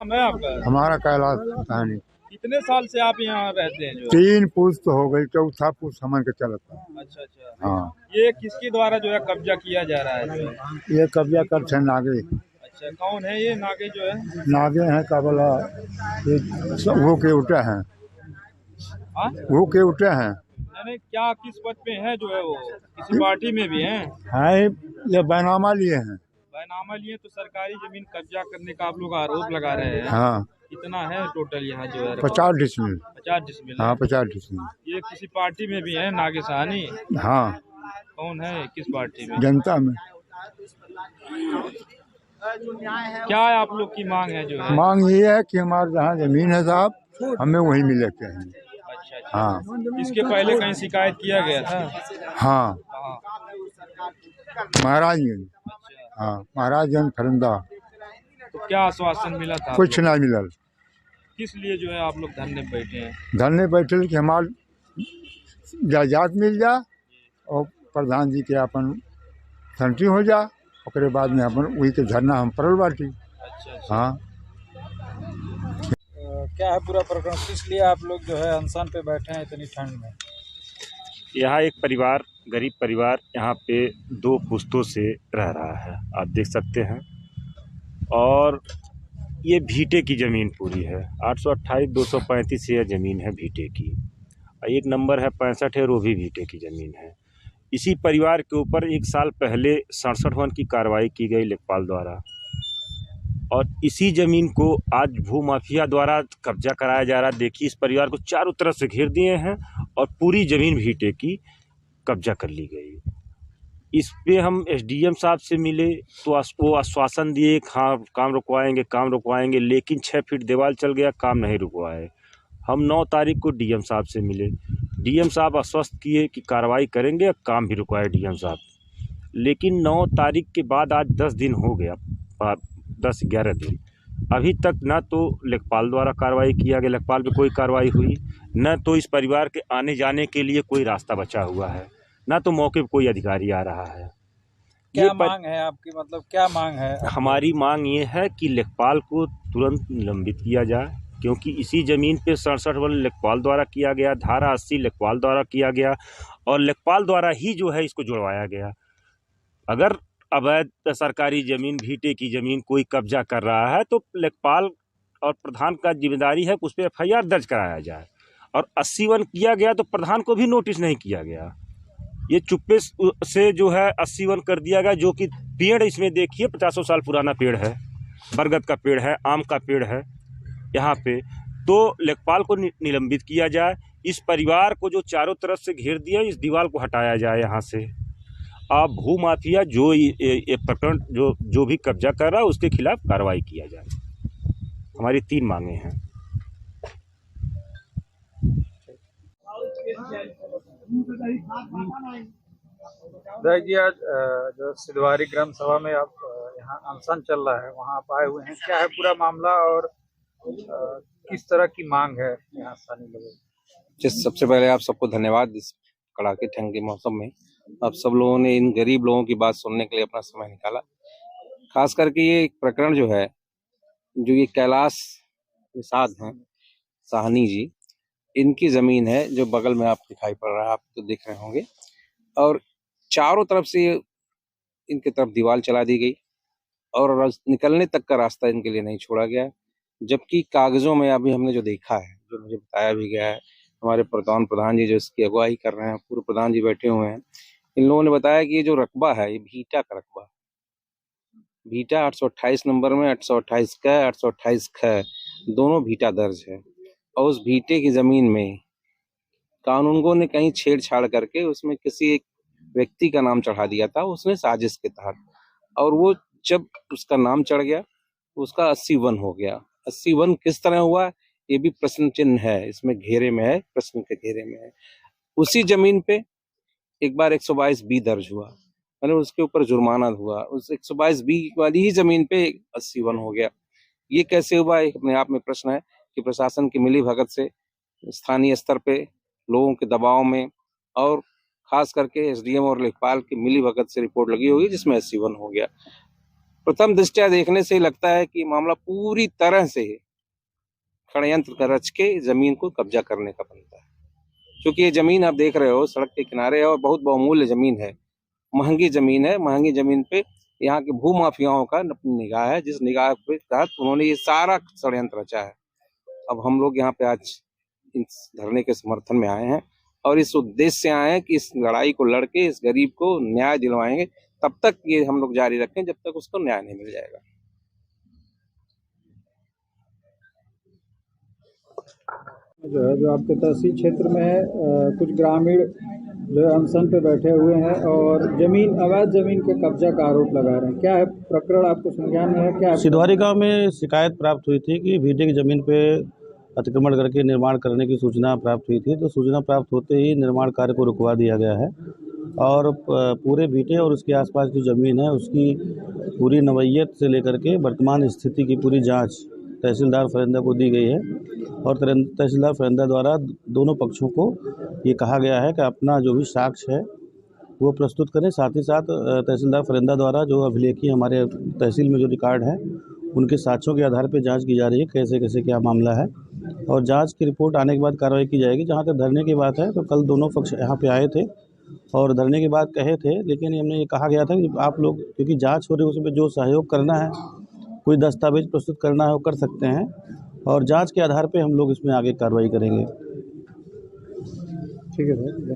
मैं आपका हमारा कैलाश कहानी कितने साल से आप यहाँ रहते हैं जो है? 3 पुस्त तो हो गई, चौथा पुस्त समझ के चलता। अच्छा अच्छा। हाँ, ये किसके द्वारा जो है कब्जा किया जा रहा है जो है? ये कब्जा कर थे नागे। अच्छा, कौन है ये नागे जो है? नागे हैं का बोला, ये वो के उठे हैं, हाँ, वो के उठे हैं। यानी क्या किस पद पे है जो है वो? किसी पार्टी में भी हैं? हैं, ये बैनामा लिए हैं। बैनामा लिए तो सरकारी जमीन कब्जा करने का आप लोग आरोप लगा रहे हैं। हाँ, कितना है टोटल यहाँ जो है? 50 डिसमिल। 50 डिसमिल है। हाँ, 50 डिसमिल। ये किसी पार्टी में भी है नागे साहनी? हाँ, कौन है, किस पार्टी में? जनता में। क्या आप लोग की मांग है जो है? मांग ये है कि हमारे जहाँ जमीन है साहब, हमें वही मिले के हैं। अच्छा अच्छा। हाँ, इसके पहले कहीं शिकायत किया गया था? हाँ, हाँ। महाराजगंज। अच्छा, हाँ, महाराजगंज फरिंदा। तो क्या आश्वासन मिला था आप कुछ लोग? ना मिलल। किस लिए जो है आप लोग धरने पे बैठे हैं? धरने बैठे कि हमार जायदाद मिल जा और प्रधान जी के अपन सेंट्री हो जा, ओकरे बाद में अपन वही के धरना हम पड़ल बाटी। अच्छा अच्छा। हाँ, क्या है पूरा प्रकरण, किस लिए आप लोग जो है अनशन पे बैठे हैं इतनी ठंड में? यहाँ एक परिवार, गरीब परिवार यहाँ पे 2 पुश्तों से रह रहा है, आप देख सकते हैं। और ये भीटे की ज़मीन पूरी है, 828/235 ये ज़मीन है भीटे की। और एक नंबर है 65 है, वो भी भीटे की ज़मीन है। इसी परिवार के ऊपर 1 साल पहले 67 की कार्रवाई की गई लेखपाल द्वारा, और इसी ज़मीन को आज भूमाफिया द्वारा कब्जा कराया जा रहा है। देखिए, इस परिवार को चारों तरफ से घेर दिए हैं और पूरी ज़मीन भीटे की कब्जा कर ली गई। इस पे हम एसडीएम साहब से मिले तो वो आश्वासन दिए, हाँ काम रुकवाएंगे, लेकिन 6 फीट दीवार चल गया, काम नहीं रुकवाए। हम 9 तारीख को डीएम साहब से मिले, डीएम साहब आश्वस्त किए कि कार्रवाई करेंगे, काम भी रुकवाए डीएम साहब। लेकिन 9 तारीख के बाद आज 10 दिन हो गया, 10-11 दिन, अभी तक ना तो लेखपाल द्वारा कार्रवाई किया गया, लेखपाल पे कोई कार्रवाई हुई, न तो इस परिवार के आने जाने के लिए कोई रास्ता बचा हुआ है, ना तो मौके पर कोई अधिकारी आ रहा है। क्या मांग है आपकी, मतलब क्या मांग है? हमारी मांग ये है कि लेखपाल को तुरंत निलंबित किया जाए, क्योंकि इसी ज़मीन पे 67 वाले लेखपाल द्वारा किया गया, धारा 80 लेखपाल द्वारा किया गया, और लेखपाल द्वारा ही जो है इसको जुड़वाया गया। अगर अवैध सरकारी ज़मीन, भीटे की ज़मीन कोई कब्जा कर रहा है तो लेखपाल और प्रधान का जिम्मेदारी है कि उस पर FIR दर्ज कराया जाए। और 80 किया गया तो प्रधान को भी नोटिस नहीं किया गया, ये चुप्पे से जो है 80 कर दिया गया। जो कि पेड़ इसमें देखिए 50 साल पुराना पेड़ है, बरगद का पेड़ है, आम का पेड़ है यहाँ पे। तो लेखपाल को निलंबित किया जाए, इस परिवार को जो चारों तरफ से घेर दिया, इस दीवार को हटाया जाए यहाँ से। अब भूमाफिया जो ये प्रकरण जो भी कब्जा कर रहा है उसके खिलाफ कार्रवाई किया जाए। हमारी 3 मांगे हैं। देखिए, आज जो सिद्धवारी ग्राम सभा में आप यहाँ अनशन चल रहा है, वहाँ आप आए हुए हैं, क्या है पूरा मामला और किस तरह की मांग है यहाँ स्थानीय लोगों की? सबसे पहले आप सबको धन्यवाद, इस कड़ाके ठंड के मौसम में आप सब लोगों ने इन गरीब लोगों की बात सुनने के लिए अपना समय निकाला। खास करके ये एक प्रकरण जो है, जो ये कैलाश निषाद हैं साहनी जी, इनकी जमीन है जो बगल में आप दिखाई पड़ रहा है, आप तो देख रहे होंगे। और चारों तरफ से इनके तरफ दीवार चला दी गई और निकलने तक का रास्ता इनके लिए नहीं छोड़ा गया। जबकि कागजों में अभी हमने जो देखा है, जो मुझे बताया भी गया है, हमारे प्रधान जी जो इसकी अगुवाई कर रहे हैं, पूर्व प्रधान जी बैठे हुए हैं, इन लोगों ने बताया कि ये जो रकबा है ये भीटा का रकबा, भीटा 828 नंबर में 828 का 828 ख दोनों भीटा दर्ज है। और उस भीटे की जमीन में कानूनगों ने कहीं छेड़छाड़ करके उसमें किसी एक व्यक्ति का नाम चढ़ा दिया था, उसने साजिश के तहत, और वो जब उसका नाम चढ़ गया तो उसका 80 हो गया। 80 किस तरह हुआ ये भी प्रश्न चिन्ह है, इसमें घेरे में है, प्रश्न के घेरे में है। उसी जमीन पे एक बार 122B दर्ज हुआ, मैंने उसके ऊपर जुर्माना हुआ, उस 122B वाली ही जमीन पे 80 हो गया। ये कैसे हुआ, एक अपने आप में प्रश्न है कि प्रशासन की मिली भगत से, स्थानीय स्तर पे लोगों के दबाव में, और खास करके एसडीएम और लेखपाल की मिली भगत से रिपोर्ट लगी होगी जिसमें 80 हो गया। प्रथम दृष्टया देखने से लगता है कि मामला पूरी तरह से षड्यंत्र कर रच के जमीन को कब्जा करने का बनता है। क्योंकि ये जमीन आप देख रहे हो सड़क के किनारे है और बहुत बहुमूल्य जमीन है, महंगी जमीन है। महंगी जमीन पे यहाँ के भू माफियाओं का अपनी निगाह है, जिस निगाह के तहत उन्होंने ये सारा षड्यंत्र रचा है। अब हम लोग यहाँ पे आज इस धरने के समर्थन में आए हैं और इस उद्देश्य से आए हैं कि इस लड़ाई को लड़के इस गरीब को न्याय दिलवाएंगे। तब तक ये हम लोग जारी रखें जब तक उसको न्याय नहीं मिल जाएगा। जो आपके तहसील क्षेत्र में है, कुछ ग्रामीण जो है अनशन पे बैठे हुए हैं और अवैध जमीन के कब्जा का आरोप लगा रहे हैं। क्या है प्रकरण, आपको संज्ञान में है? क्या सिधवारी गांव में शिकायत प्राप्त हुई थी कि भीटे की जमीन पे अतिक्रमण करके निर्माण करने की सूचना प्राप्त हुई थी। तो सूचना प्राप्त होते ही निर्माण कार्य को रुकवा दिया गया है और पूरे भीटे और उसके आसपास की ज़मीन है उसकी पूरी नवैयत से लेकर के वर्तमान स्थिति की पूरी जांच तहसीलदार फरिंदा को दी गई है और तहसीलदार फरिंदा द्वारा दोनों पक्षों को ये कहा गया है कि अपना जो भी साक्ष्य है वो प्रस्तुत करें। साथ ही साथ तहसीलदार फरिंदा द्वारा जो अभिलेखी हमारे तहसील में जो रिकॉर्ड है उनके साक्ष्यों के आधार पर जांच की जा रही है, कैसे कैसे क्या मामला है और जांच की रिपोर्ट आने के बाद कार्रवाई की जाएगी। जहाँ तक धरने की बात है तो कल दोनों पक्ष यहाँ पे आए थे और धरने के बाद कहे थे, लेकिन हमने ये कहा गया था कि आप लोग क्योंकि जांच हो रही है उसमें जो सहयोग करना है, कोई दस्तावेज प्रस्तुत करना है वो कर सकते हैं और जांच के आधार पे हम लोग इसमें आगे कार्रवाई करेंगे। ठीक है सर।